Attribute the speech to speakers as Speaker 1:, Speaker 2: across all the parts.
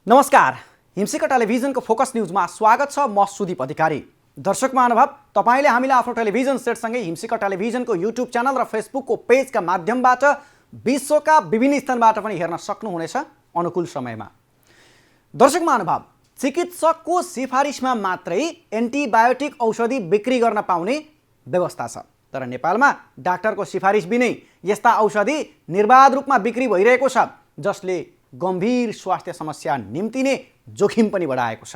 Speaker 1: नमस्कार, हिमशिखा टेलिभिजनको फोकस न्यूजमा स्वागत छ। म सुदीप अधिकारी। दर्शक महानुभाव, तपाईले हामीलाई आफ्नो टेलिभिजन सेटसँगै हिमशिखा टेलिभिजनको युट्युब च्यानल र फेसबुकको पेजका माध्यमबाट विश्वका विभिन्न स्थानबाट पनि हेर्न सक्नुहुनेछ अनुकूल समयमा। दर्शक महानुभाव, चिकित्सकको सिफारिसमा मात्रै एन्टिबायोटिक औषधि बिक्री गर्न पाउने व्यवस्था छ, तर नेपालमा डाक्टरको सिफारिस बिनै यस्ता औषधि निर्बाध रूपमा बिक्री भइरहेको छ, जसले गम्भीर स्वास्थ्य समस्या निम्तिने जोखिम पनि बढाएको छ।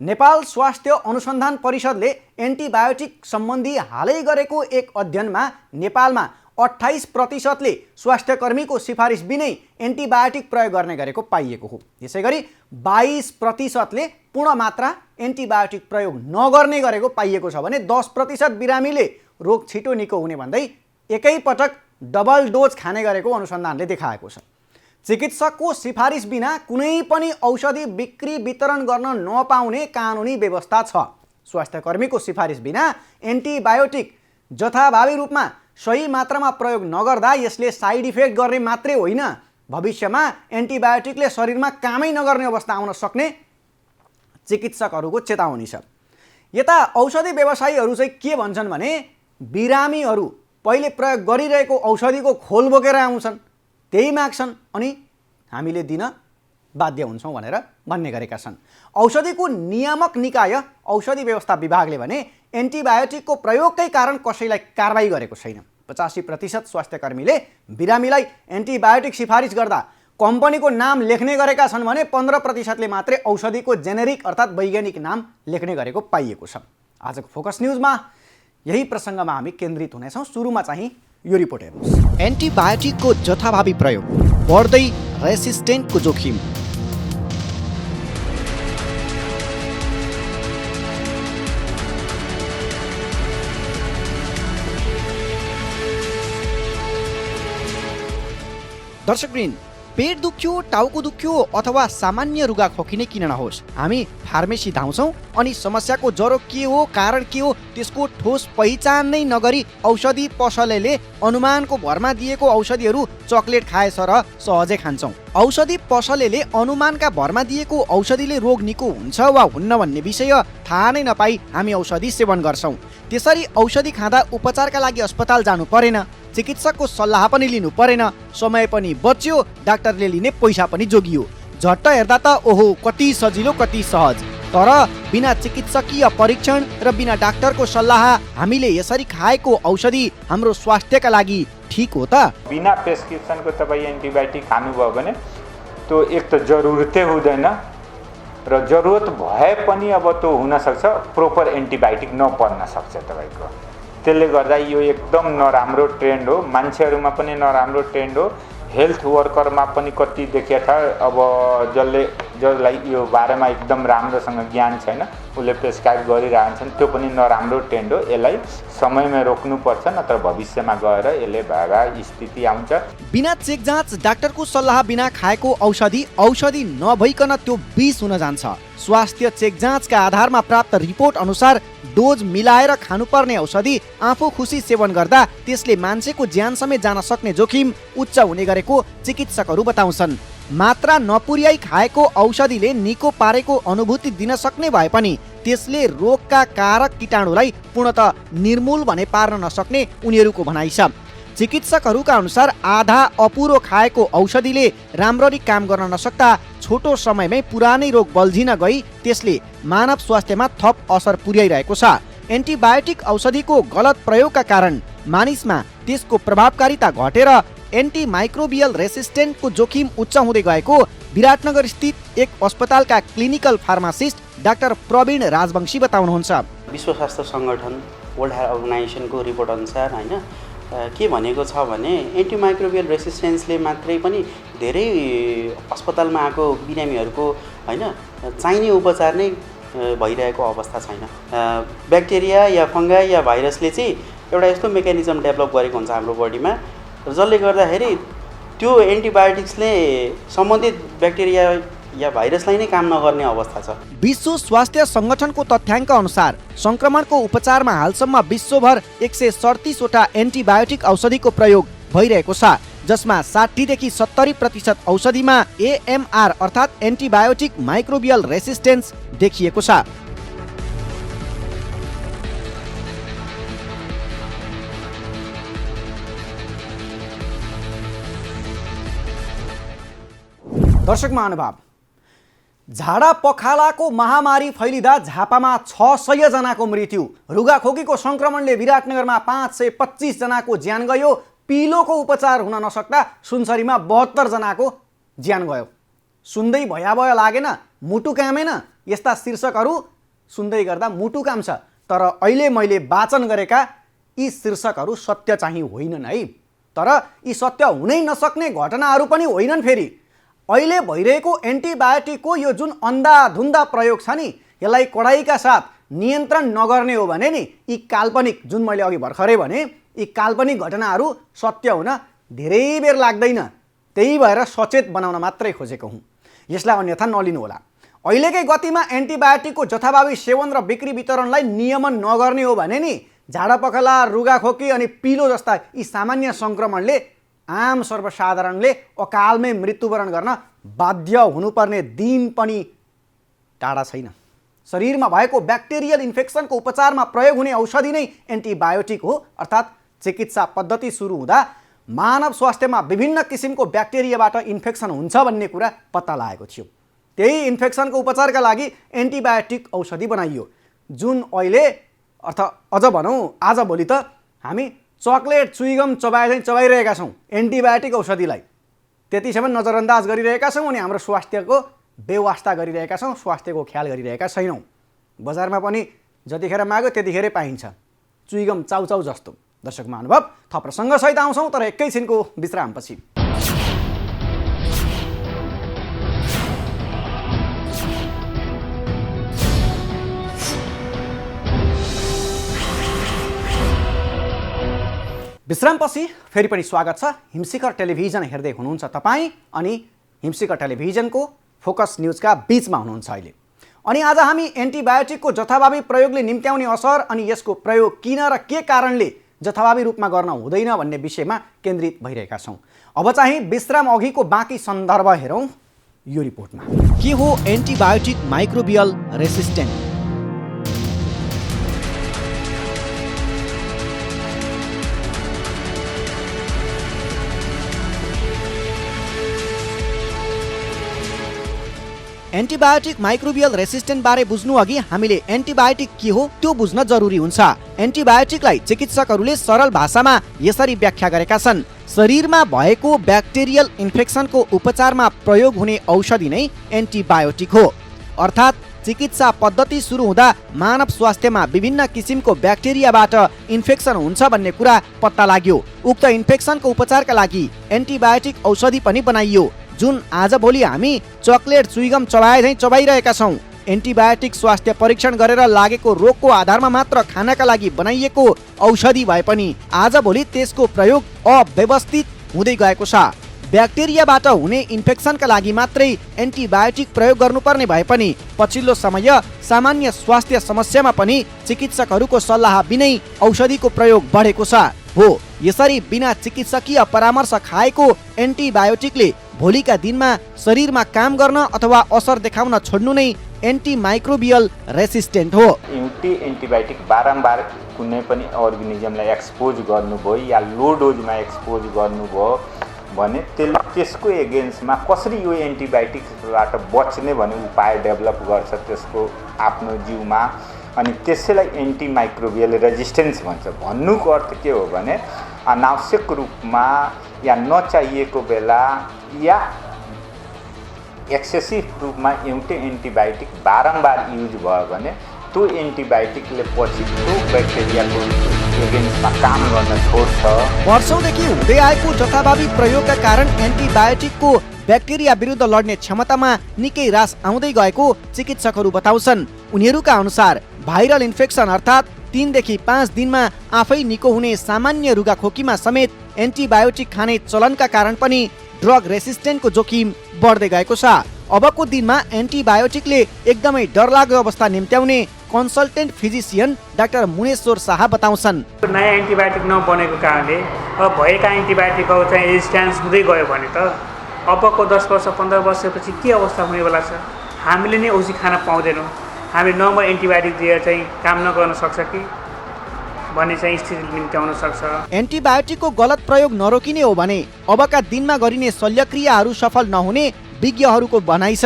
Speaker 1: नेपाल स्वास्थ्य अनुसन्धान परिषदले एन्टिबायोटिक सम्बन्धी हालै गरेको एक अध्ययनमा नेपालमा 28%ले स्वास्थ्यकर्मीको सिफारिस बिनै एन्टिबायोटिक प्रयोग गर्ने गरेको पाइएको हो। त्यसैगरी 22%ले पूर्ण मात्रा एन्टिबायोटिक प्रयोग नगर्ने गरेको पाइएको छ भने 10% बिरामीले रोग छिटो निको हुने भन्दै एकैपटक डबल डोज खाने गरेको अनुसन्धानले देखाएको छ। चिकित्सकको सिफारिस बिना कुनै पनि औषधि बिक्री वितरण गर्न नपाउने कानुनी व्यवस्था छ। स्वास्थ्यकर्मीको सिफारिस बिना एन्टिबायोटिक जथाभावी रूपमा सही मात्रामा प्रयोग नगर्दा यसले साइड इफेक्ट गर्ने मात्रै होइन, भविष्यमा एन्टिबायोटिकले शरीरमा कामै नगर्ने अवस्था आउन सक्ने चिकित्सकहरूको चेतावनी छ। यता औषधि व्यवसायीहरू चाहिँ के भन्छन् भने बिरामीहरू पहिले प्रयोग गरिरहेको औषधिको खोल बोकेर आउँछन्, त्यही माग्छन् अनि हामीले दिन बाध्य हुन्छौँ भनेर भन्ने गरेका छन्। औषधिको नियामक निकाय औषधि व्यवस्था विभागले भने एन्टिबायोटिकको प्रयोगकै कारण कसैलाई कारबाही गरेको छैन। 85% स्वास्थ्यकर्मीले बिरामीलाई एन्टिबायोटिक सिफारिस गर्दा कम्पनीको नाम लेख्ने गरेका छन् भने 15%ले मात्रै औषधिको जेनेरिक अर्थात् वैज्ञानिक नाम लेख्ने गरेको पाइएको छ। आजको फोकस न्यूजमा यही प्रसङ्गमा हामी केन्द्रित हुनेछौँ। सुरुमा चाहिँ यो रिपोर्ट हेर्नुहोस्। एन्टिबायोटिकको जथाभावी प्रयोग, बढ्दै रेसिस्टेन्टको जोखिम। दर्शकवृन्द, पेट दुख्यो, टाउको दुख्यो अथवा सामान्य रुगाखोकी नै किन नहोस्, हामी फार्मेसी धाउँछौँ अनि समस्याको जरो के हो, कारण के हो, त्यसको ठोस पहिचान नै नगरी औषधि पसलेले अनुमानको भरमा दिएको औषधिहरू चकलेट खाए सर सहजै खान्छौँ। औषधि पसलेले अनुमानका भरमा दिएको औषधिले रोग निको हुन्छ वा हुन्न भन्ने विषय थाहा नै नपाई हामी औषधि सेवन गर्छौँ। त्यसरी औषधि खाँदा उपचारका लागि अस्पताल जानु परेन, चिकित्सकको सल्लाह पनि लिनु परेन, समय पनि बच्यो, डाक्टरले लिने पैसा पनि जोगियो। झट्ट हेर्दा त ओहो कति सजिलो, कति सहज। तर बिना चिकित्सकीय परीक्षण र बिना डाक्टरको सल्लाह हामीले यसरी खाएको औषधि हाम्रो स्वास्थ्यका लागि ठिक हो त?
Speaker 2: बिना प्रेस्क्रिप्सनको तपाईँ एन्टिबायोटिक खानुभयो भने त्यो एक त जरुरतै हुँदैन र जरुरत भए पनि अब त्यो हुनसक्छ प्रोपर एन्टिबायोटिक नपर्न सक्छ तपाईँको। त्यसले गर्दा यो एकदम नराम्रो ट्रेन्ड हो, मान्छेहरूमा पनि नराम्रो ट्रेन्ड हो, हेल्थ वर्करमा पनि कति देखिया छ। अब जसलाई यो बारेमा एकदम राम्रोसँग ज्ञान छैन उसले प्रेस्क्राइब गरिरहन्छन्, त्यो पनि नराम्रो ट्रेन्ड हो। यसलाई समयमा रोक्नुपर्छ, नत्र भविष्यमा गएर यसले भएका स्थिति आउँछ।
Speaker 1: बिना चेक जाँच, डाक्टरको सल्लाह बिना खाएको औषधि नभइकन त्यो विष हुन जान्छ। स्वास्थ्य चेक जाँचका आधारमा प्राप्त रिपोर्ट अनुसार डोज मिलाएर खानुपर्ने औषधि आफू खुसी सेवन गर्दा त्यसले मान्छेको ज्यान समेत जान सक्ने जोखिम उच्च हुने गरेको चिकित्सकहरू बताउँछन्। मात्रा नपुर्याई खाएको औषधिले निको पारेको अनुभूति दिन सक्ने भए पनि त्यसले रोगका कारक कीटाणुलाई पूर्णतः निर्मूल भने पार्न नसक्ने उनीहरूको भनाइ छ। चिकित्सकहरूका अनुसार आधा अपुरो खाएको औषधिले राम्ररी काम गर्न नसक्दा छोटो समयमै पुरानै रोग बल्झिन गई त्यसले मानव स्वास्थ्यमा थप असर पुर्याइरहेको छ। एन्टिबायोटिक औषधिको गलत प्रयोगका कारण मानिसमा त्यसको प्रभावकारिता घटेर एन्टिमाइक्रोबियल रेसिस्टेन्टको जोखिम उच्च हुँदै गएको विराटनगर स्थित एक अस्पतालका clinical pharmacist doctor Prabin Rajbanshi बताउनुहुन्छ।
Speaker 3: विश्व स्वास्थ्य सङ्गठन वर्ल्ड हेल्थ अर्गनाइजेसनको रिपोर्ट अनुसार होइन के भनेको छ भने एन्टिमाइक्रोबियल रेसिस्टेन्सले मात्रै पनि धेरै अस्पतालमा आएको बिरामीहरूको होइन चाहिने उपचार नै भइरहेको अवस्था छैन। ब्याक्टेरिया या फङ्गाई या भाइरसले चाहिँ एउटा यस्तो मेकानिजम डेभलप गरेको हुन्छ हाम्रो बडीमा, जसले गर्दाखेरि त्यो एन्टिबायोटिक्सले सम्बन्धित ब्याक्टेरिया या भाइरसलाई नै काम नगर्ने अवस्था छ।
Speaker 1: विश्व स्वास्थ्य सङ्गठनको तथ्याङ्क अनुसार संक्रमणको उपचारमा हालसम्म विश्वभर 137 वटा एन्टिबायोटिक औषधिको प्रयोग भइरहेको छ। जसमा 60 देखि 70% औषधिमा AMR अर्थात् एन्टिबायोटिक माइक्रोबियल रेसिस्टेन्स देखिएको छ। दर्शक महानुभाव, झाडा पखालाको महामारी फैलिँदा झापामा 600 जनाको मृत्यु, रुगाखोकीको संक्रमणले विराटनगरमा 525 जनाको ज्यान गयो, पिलोको उपचार हुन नसक्दा सुनसरीमा 72 जनाको ज्यान गयो। सुन्दै भयावह लागेन? मुटु कामेन? यस्ता शीर्षकहरू सुन्दै गर्दा मुटु काम्छ। तर अहिले मैले वाचन गरेका यी शीर्षकहरू सत्य चाहिँ होइनन् है। तर यी सत्य हुनै नसक्ने घटनाहरू पनि होइनन्। फेरि अहिले भइरहेको एन्टिबायोटिकको यो जुन अन्धाधुन्दा प्रयोग छ नि, यसलाई कडाइका साथ नियन्त्रण नगर्ने हो भने नि यी काल्पनिक, जुन मैले अघि भर्खरै भने, यी काल्पनिक घटनाहरू सत्य हुन धेरै बेर लाग्दैन। त्यही भएर सचेत बनाउन मात्रै खोजेको हुँ। यसलाई अन्यथा नलिनु होला। अहिलेकै गतिमा एन्टिबायोटिकको जथाभावी सेवन र बिक्री वितरणलाई नियमन नगर्ने हो भने नि झाडापखाला, रुगाखोकी अनि पिलो जस्ता यी सामान्य सङ्क्रमणले आम सर्वसाधारणले अकालमै मृत्युवरण गर्न बाध्य हुनुपर्ने दिन पनि टाढा छैन। शरीरमा भएको ब्याक्टेरियल इन्फेक्सनको उपचारमा प्रयोग हुने औषधि नै एन्टिबायोटिक हो। अर्थात् चिकित्सा पद्धति सुरु हुँदा मानव स्वास्थ्यमा विभिन्न किसिमको ब्याक्टेरियाबाट इन्फेक्सन हुन्छ भन्ने कुरा पत्ता लागेको थियो। त्यही इन्फेक्सनको उपचारका लागि एन्टिबायोटिक औषधि बनाइयो, जुन अहिले अझ भनौँ आजभोलि त हामी चकलेट चुइगम चबाए चाहिँ चबाइरहेका छौँ एन्टिबायोटिक औषधिलाई। त्यतिसम्म नजरअन्दाज गरिरहेका छौँ अनि हाम्रो स्वास्थ्यको बेवास्ता गरिरहेका छौँ, स्वास्थ्यको ख्याल गरिरहेका छैनौँ। बजारमा पनि जतिखेर माग्यो त्यतिखेरै पाइन्छ चुइगम चाउचाउ जस्तो। दर्शक महानुभाव, थप प्रसङ्गसहित आउँछौँ तर एकैछिनको विश्रामपछि। विश्रामपछि फेरि पनि स्वागत छ। हिमशिखर टेलिभिजन हेर्दै हुनुहुन्छ तपाईँ अनि हिमशिखर टेलिभिजनको फोकस न्युजका बीचमा हुनुहुन्छ अहिले। अनि आज हामी एन्टिबायोटिकको जथाभावी प्रयोगले निम्त्याउने असर अनि यसको प्रयोग किन र के कारणले जथाभावी रूपमा गर्न हुँदैन भन्ने विषयमा केन्द्रित भइरहेका छौँ। अब चाहिँ विश्राम अघिको बाँकी सन्दर्भ हेरौँ यो रिपोर्टमा। के हो antibiotic microbial resistant? Antibiotic microbial resistant बारे बुझ्नु अघि हामीले एन्टिबायोटिक के हो त्यो बुझ्न जरुरी हुन्छ। एन्टिबायोटिकलाई चिकित्सकहरूले सरल भाषामा यसरी व्याख्या गरेका छन्। शरीरमा भएको ब्याक्टेरियल इन्फेक्सनको उपचारमा प्रयोग हुने औषधि नै एन्टिबायोटिक हो। अर्थात् चिकित्सा पद्धति सुरु हुँदा मानव स्वास्थ्यमा विभिन्न किसिमको ब्याक्टेरियाबाट इन्फेक्सन हुन्छ भन्ने कुरा पत्ता लाग्यो। उक्त इन्फेक्सनको उपचारका लागि एन्टिबायोटिक औषधि पनि बनाइयो, जुन आजभोलि हामी चकलेट चुइगम चबाए झैँ चबाइरहेका छौँ। एन्टिबायोटिक स्वास्थ्य परीक्षण गरेर लागेको रोगको आधारमा मात्र खानका लागि बनाइएको औषधि भए पनि आजभोलि त्यसको प्रयोग अव्यवस्थित हुँदै गएको छ। ब्याक्टेरियाबाट हुने इन्फेक्सनका लागि मात्रै एन्टिबायोटिक प्रयोग गर्नुपर्ने भए पनि पछिल्लो समय सामान्य स्वास्थ्य समस्यामा पनि चिकित्सकहरूको सल्लाह बिनै औषधिको प्रयोग बढेको छ। हो, यसरी बिना चिकित्सकीय परामर्श खाएको एन्टिबायोटिकले भोलिका दिनमा शरीरमा काम गर्न अथवा असर देखाउन छोड्नु नै एन्टिमाइक्रोबियल रेसिस्टेन्ट हो।
Speaker 2: एउटै एन्टिबायोटिक बारम्बार कुनै पनि अर्गेनिजमलाई एक्सपोज गर्नुभयो या लो डोजमा एक्सपोज गर्नुभयो भने त्यसको एगेन्स्टमा कसरी यो एन्टिबायोटिक्सबाट बच्ने भन्ने उपाय डेभलप गर्छ त्यसको आफ्नो जिउमा, अनि त्यसैलाई एन्टिमाइक्रोबियल रेजिस्टेन्स भन्छ। भन्नुको अर्थ के हो भने अनावश्यक रूपमा या नचाहिएको बेला या एक्सेसिभ रूपमा एउटै एन्टिबायोटिक बारम्बार युज भयो भने त्यो एन्टिबायोटिकले पछि त्यो ब्याक्टेरियाको एगेन्स्टमा काम गर्न छोड्छ।
Speaker 1: वर्षौंदेखि हुँदै आएको जथाभावी प्रयोगका कारण एन्टिबायोटिकको ब्याक्टेरिया विरुद्ध लड्ने क्षमतामा निकै ह्रास आउँदै गएको चिकित्सकहरू बताउँछन्। उनीहरूका अनुसार भाइरल इन्फेक्सन अर्थात् 3 देखि 5 दिनमा आफै निको हुने सामान्य रुगाखोकीमा समेत एन्टिबायोटिक खाने चलनका कारण पनि ड्रग रेसिस्टेन्टको जोखिम बढ्दै गएको छ। अबको दिनमा एन्टिबायोटिकले एकदमै डरलाग्दो अवस्था निम्त्याउने consultant physician doctor Muneshwar Shah बताउँछन्।
Speaker 4: नयाँ एन्टिबायोटिक नबनेको कारणले अब भएका एन्टिबायोटिकहरू चाहिँ रेजिस्ट्यान्स हुँदै गयो भने त अबको 10 वर्ष 15 वर्षपछि के अवस्था हुनेवाला छ? हामीले नै औषधि खान पाउँदैनौँ, हामीले नर्मल एन्टिबायोटिक दिएर चाहिँ काम नगर्न सक्छ कि भन्ने चाहिँ स्थिति निम्त्याउन सक्छ।
Speaker 1: एन्टिबायोटिकको गलत प्रयोग नरोकिने हो भने अबका दिनमा गरिने शल्यक्रियाहरू सफल नहुने विज्ञहरूको भनाइ छ।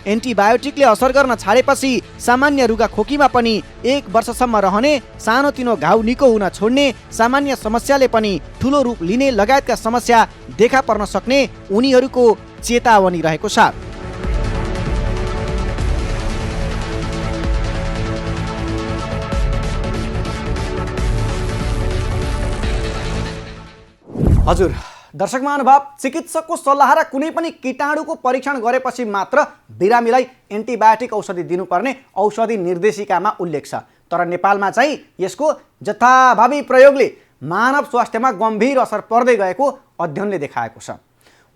Speaker 1: एन्टिबायोटिकले असर गर्न छाडेपछि सामान्य रुगा खोकीमा पनि 1 वर्षसम्म रहने, सानोतिनो घाउ निको हुन छोड्ने, सामान्य समस्याले पनि ठुलो रूप लिने लगायतका समस्या देखा पर्न सक्ने उनीहरूको चेतावनी रहेको छ। हजुर दर्शक महानुभाव, चिकित्सकको सल्लाह र कुनै पनि कीटाणुको परीक्षण गरेपछि मात्र बिरामीलाई एन्टिबायोटिक औषधि दिनुपर्ने औषधि निर्देशिकामा उल्लेख छ। तर नेपालमा चाहिँ यसको जथाभावी प्रयोगले मानव स्वास्थ्यमा गम्भीर असर पर्दै गएको अध्ययनले देखाएको छ।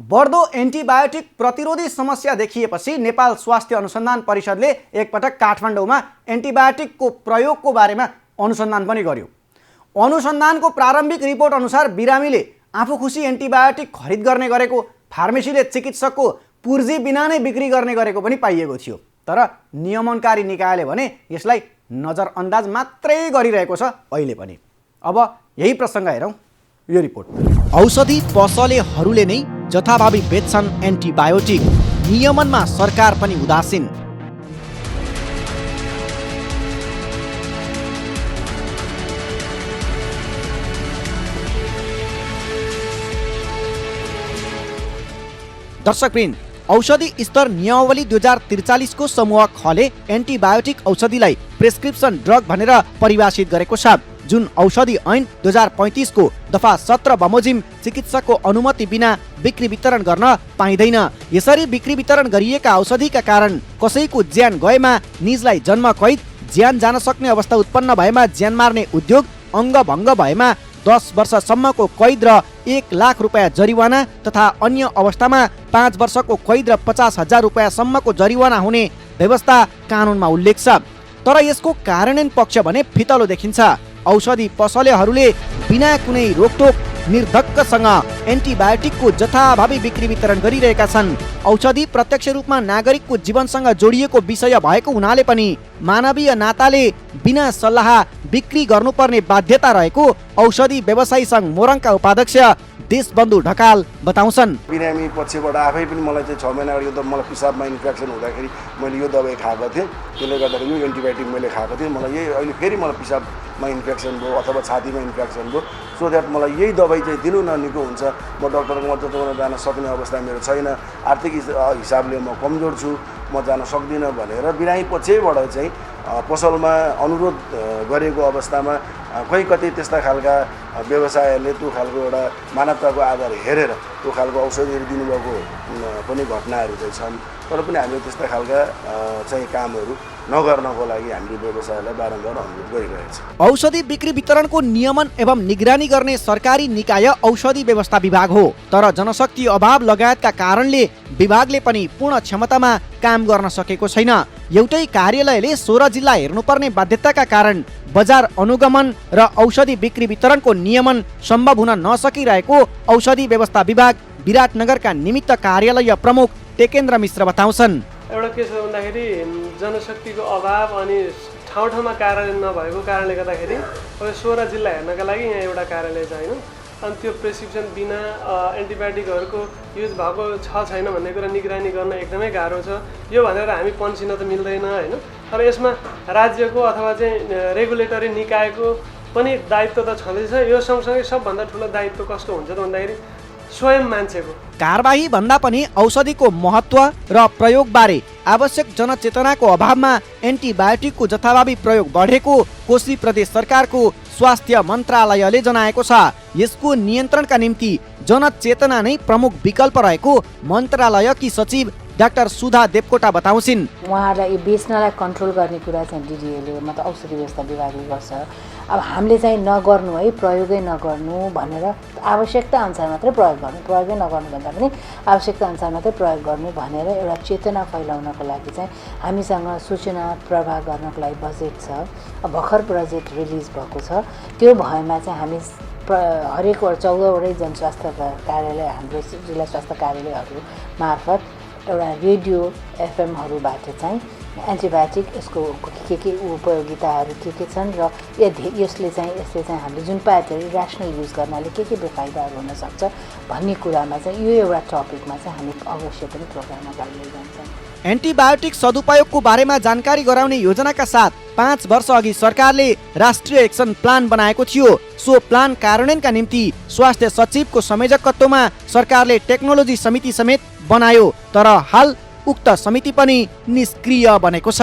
Speaker 1: बढ्दो एन्टिबायोटिक प्रतिरोधी समस्या देखिएपछि नेपाल स्वास्थ्य अनुसन्धान परिषदले एकपटक काठमाडौँमा एन्टिबायोटिकको प्रयोगको बारेमा अनुसन्धान पनि गर्यो। अनुसन्धानको प्रारम्भिक रिपोर्ट अनुसार बिरामीले आफू खुसी एन्टिबायोटिक खरिद गर्ने गरेको, फार्मेसीले चिकित्सकको पुर्जी बिना नै बिक्री गर्ने गरेको पनि पाइएको थियो। तर नियमनकारी निकायले भने यसलाई नजरअन्दाज मात्रै गरिरहेको छ अहिले पनि। अब यही प्रसङ्ग हेरौँ यो रिपोर्ट। औषधि पसलेहरूले नै जथाभावी बेच्छन् एन्टिबायोटिक, नियमनमा सरकार पनि उदासीन। दर्शकवृन्द, औषधि स्तर नियमावली 2043 को समूह खले एन्टिबायोटिक औषधिलाई प्रेस्क्रिप्सन ड्रग भनेर परिभाषित गरेको छ, जुन औषधि ऐन 2035 को दफा 17 बमोजिम चिकित्सकको अनुमति बिना बिक्री वितरण गर्न पाइँदैन। यसरी बिक्री वितरण गरिएका औषधिका कारण कसैको ज्यान गएमा निजलाई जन्म कैद, ज्यान जान सक्ने अवस्था उत्पन्न भएमा ज्यान मार्ने उद्योग, अङ्गभङ्ग भएमा 10 वर्षसम्मको कैद र 1 लाख रुपैयाँ जरिवाना तथा अन्य अवस्थामा 5 वर्षको कैद र 50,000 रुपैयाँसम्मको जरिवाना हुने व्यवस्था कानुनमा उल्लेख छ। तर यसको कार्यान्वयन पक्ष भने फितलो देखिन्छ। औषधि पसलेहरूले बिना कुनै रोकटोक निर्धक्कसँग एन्टिबायोटिकको जथाभावी बिक्री वितरण गरिरहेका छन्। औषधि प्रत्यक्ष रूपमा नागरिकको जीवनसँग जोडिएको विषय भएको हुनाले पनि मानवीय नाताले बिना सल्लाह बिक्री गर्नुपर्ने बाध्यता रहेको औषधि व्यवसायी सङ्घ मोरङका उपाध्यक्ष देशबन्धु ढकाल बताउँछन्।
Speaker 5: बिरामी पक्षबाट आफै पनि मलाई चाहिँ 6 महिना अगाडि यो मलाई पिसाबमा इन्फेक्सन हुँदाखेरि मैले यो दबाई खाएको थिएँ, त्यसले गर्दाखेरि यो एन्टिबायोटिक मैले खाएको थिएँ, मलाई यही अहिले फेरि मलाई पिसाबमा इन्फेक्सन भयो अथवा छातीमा इन्फेक्सन भयो, सो द्याट मलाई यही दबाई चाहिँ दिनु न निको हुन्छ, म डक्टरकोमा जताउन जान सक्ने अवस्था मेरो छैन, आर्थिक हिसाबले म कमजोर छु, म जान सक्दिनँ भनेर बिरामी पक्षबाट चाहिँ पसलमा अनुरोध गरेको अवस्थामा खै कतै त्यस्ता खालका व्यवसायहरूले त्यो खालको एउटा मानवताको आधार हेरेर त्यो खालको औषधिहरू दिनुभएको पनि घटनाहरू चाहिँ छन्। तर पनि हामीले त्यस्ता खालका चाहिँ कामहरू नगर्नको लागि हामीले व्यवसायलाई बारम्बार अनुरोध गरिरहेछ।
Speaker 1: औषधि बिक्री वितरणको नियमन एवं निगरानी गर्ने सरकारी निकाय औषधि व्यवस्था विभाग हो। तर जनशक्ति अभाव लगायतका कारणले विभागले पनि पूर्ण क्षमतामा काम गर्न सकेको छैन। एउटै कार्यालयले 16 जिल्ला हेर्नुपर्ने बाध्यताका कारण बजार अनुगमन र औषधि बिक्री वितरणको नियमन सम्भव हुन नसकिरहेको औषधि व्यवस्था विभाग विराटनगरका निमित्त कार्यालय प्रमुख टेकेन्द्र मिश्र बताउँछन्।
Speaker 6: एउटा के छ भन्दाखेरि जनशक्तिको अभाव अनि ठाउँ ठाउँमा कार्यालय नभएको कारणले गर्दाखेरि अब 16 जिल्ला हेर्नका लागि यहाँ एउटा कार्यालय छ होइन, अनि त्यो प्रेस्क्रिप्सन बिना एन्टिबायोटिकहरूको युज भएको छ छैन भन्ने कुरा निगरानी गर्न एकदमै गाह्रो छ। यो भनेर हामी पन्सिन त मिल्दैन होइन, तर यसमा राज्यको अथवा चाहिँ रेगुलेटरी निकायको पनि दायित्व त छँदैछ। यो सँगसँगै सबभन्दा ठुलो दायित्व कस्तो हुन्छ त भन्दाखेरि स्वयं मान्छेको
Speaker 1: कारबाही भन्दा पनि औषधिको महत्त्व र प्रयोगबारे आवश्यक जनचेतनाको अभावमा एन्टिबायोटिकको जथाभावी प्रयोग बढेको कोशी प्रदेश सरकारको स्वास्थ्य मन्त्रालयले जनाएको छ। यसको नियन्त्रणका निम्ति जनचेतना नै प्रमुख विकल्प रहेको मन्त्रालयकी सचिव डाक्टर सुधा देवकोटा बताउँछिन्।
Speaker 7: उहाँहरूलाई यो बेच्नलाई कन्ट्रोल गर्ने कुरा चाहिँ डिडिएले मतलब औषधि व्यवस्था विभागले गर्छ। अब हामीले चाहिँ नगर्नु है, प्रयोगै नगर्नु भनेर आवश्यकता अनुसार मात्रै प्रयोग गर्नु, प्रयोगै नगर्नु भन्दा पनि आवश्यकता अनुसार मात्रै प्रयोग गर्नु भनेर एउटा चेतना फैलाउनको लागि चाहिँ हामीसँग सूचना प्रवाह गर्नको लागि बजेट छ। भर्खर बजेट रिलिज भएको छ। त्यो भएमा चाहिँ हामी हरेक 14वटै जनस्वास्थ्य कार्यालय हाम्रो जिल्ला स्वास्थ्य कार्यालयहरू मार्फत एउटा रेडियो एफएमहरूबाट चाहिँ एन्टिबायोटिक यसको के उपयोगिताहरू के छन् र यसले चाहिँ हामीले जुन पाएँ ऱ्यासनल युज गर्नाले के बेफाइदाहरू हुनसक्छ भन्ने कुरामा चाहिँ यो एउटा टपिकमा चाहिँ हामी अवश्य पनि प्रोग्राममा भाग लिएर जान्छौँ।
Speaker 1: एन्टिबायोटिक सदुपयोगको बारेमा जानकारी गराउने योजनाका साथ 5 वर्ष अघि सरकारले राष्ट्रिय एक्सन प्लान बनाएको थियो। सो प्लान कार्यान्वयनका निम्ति स्वास्थ्य सचिवको संयोजकत्वमा सरकारले टेक्नोलोजी समिति समेत बनायो, तर हाल उक्त समिति पनि निष्क्रिय बनेको छ।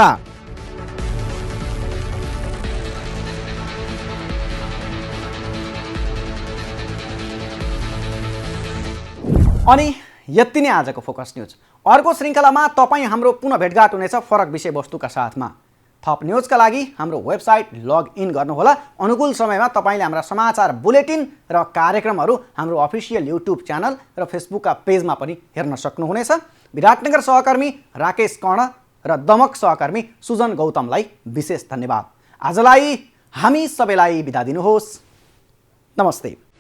Speaker 1: अनि यति नै आजको फोकस न्यूज। अर्को श्रृङ्खलामा तपाईँ हाम्रो पुनः भेटघाट हुनेछ फरक विषयवस्तुका साथमा। थप न्यूजका लागि हाम्रो वेबसाइट लगइन गर्नुहोला। अनुकूल समयमा तपाईँले हाम्रा समाचार बुलेटिन र कार्यक्रमहरू हाम्रो अफिसियल युट्युब च्यानल र फेसबुकका पेजमा पनि हेर्न सक्नुहुनेछ। विराटनगर सहकर्मी राकेश कर्ण र दमक सहकर्मी सुजन गौतमलाई विशेष धन्यवाद। आजलाई हामी सबैलाई बिदा दिनुहोस्। नमस्ते।